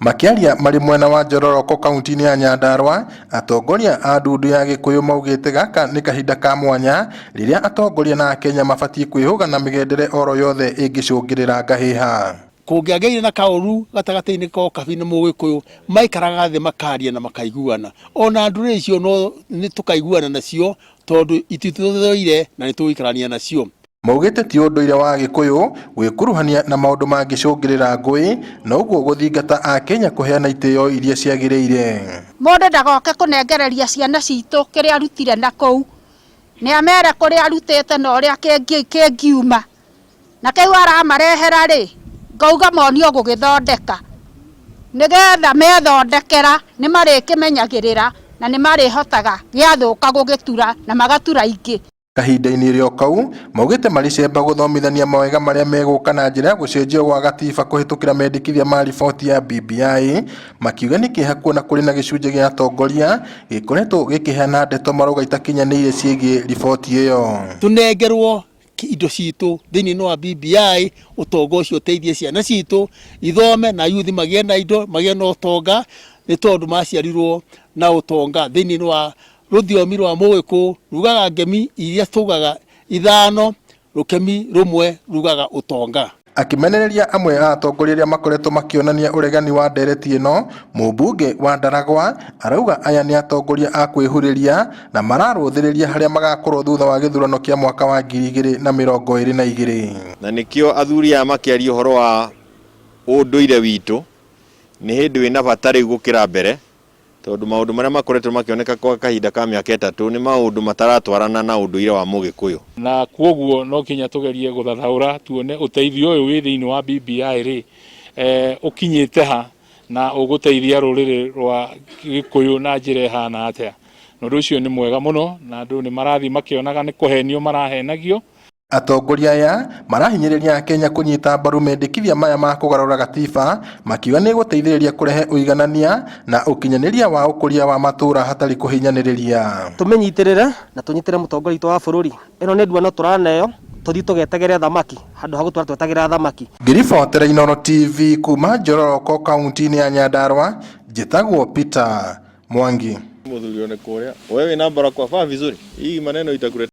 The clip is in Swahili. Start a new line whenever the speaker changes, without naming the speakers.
Makiaria mari mwena wa Njororoko kaunti-ini ya Nyandarua, atongoria a ndundu ya Gikuyu maugite gaka ni kahinda ka mwanya riria atongoria na Kenya mabatie kwihuga na migendere oro yothe ingicungirira ngahiha.
Kungiageire na kauru gatagati-ini ko kabine Mugikuyu maikaraga thi makaria na makaiguana ona ndure icio no ni tukaiguana nacio tondu itituthoire na ni tuikarania nacio.
Maugite ti unduire wa Gikuyu gwikuruhania na maundu mangicungirira ngui na uguo guthingata a Kenya kuheana itio iria ciagiriire.
Mundu ndagoke kunengereria ciana citu kiria arutire na kou ni amere kuria arutite na uria kingiuma na kiu aramarehera ri ngauga monio gugithondeka nigetha methondekera ni marikimenyagirira na ni marihotaga giathuka gugitura na magatura ingi.
Kahinda-ini rio kau maugite maricemba guthomithania mawega maria meguka na njira ya gucenjio gwa gatiba kuhitukira mendikithia ma riboti ya BBI, makiuga ni kihakuo kuri na gicunje gia atongoria gikoretwo gikiheana ndeto maruga itakinyaniire ciigie riboti iyo.
Tunengerwo indo citu thiini no BBI utonga ucio uteithie ciana citu ithome na yuthi magie na indo magie no utonga ni tondu maciarirwo na utonga thiini no ruthiomi rwa Mugikuyu rugaga ngemi iria tugaga ithano rukemi rumwe rugaga utonga.
Akimenereria amwe a atongoria aria makoretwo makionania uregani wa ndereti ino, mumbunge wa Ndaragwa arauga aya ni atongoria a kwihuriria na mararuthiriria haria magakorwo thutha wa githurano kia mwaka wa 2022
na nikio athuri aya makiaria uhoro wa unduire witu ni hindi wina batari gukira mbere tondu maundu maria makoretwo makioneka kwa kahinda ka miaka 3 ni maundu mataratwarana na unduire wa Mugikuyu,
na kuoguo no kinya tugerie guthathaura tuone uteithio uyu wi thiini wa BBI ri ukinyite ha na uguteithia ruriri rwa Gikuyu na njira hana atia. Nundu ucio ni mwega muno na andu ni marathi makionaga ni kuhenio marahenagio.
Atongoria aya marahinyiriria Kenya kunyita mbaru mendikithia maya ma kugarura gatiba, makiuga ni guteithiriria kurehe uiganania na ukinyaniria wa ukuria wa matura hatari kuhinyaniria.
Tumenyitirire na tunyitire mutongoria witu wa bururi ino ni nduano turaneyo tuthi tugetegere thamaki handu ha gutwara twetagera thamaki.
Ngiribotera Inooro TV kuma Njororoko kaunti-ini ya Nyandarua, njitagwo Peter Mwangi.
Muthuri one kuria wewe nambara kwa vizuri hii maneno itakuleta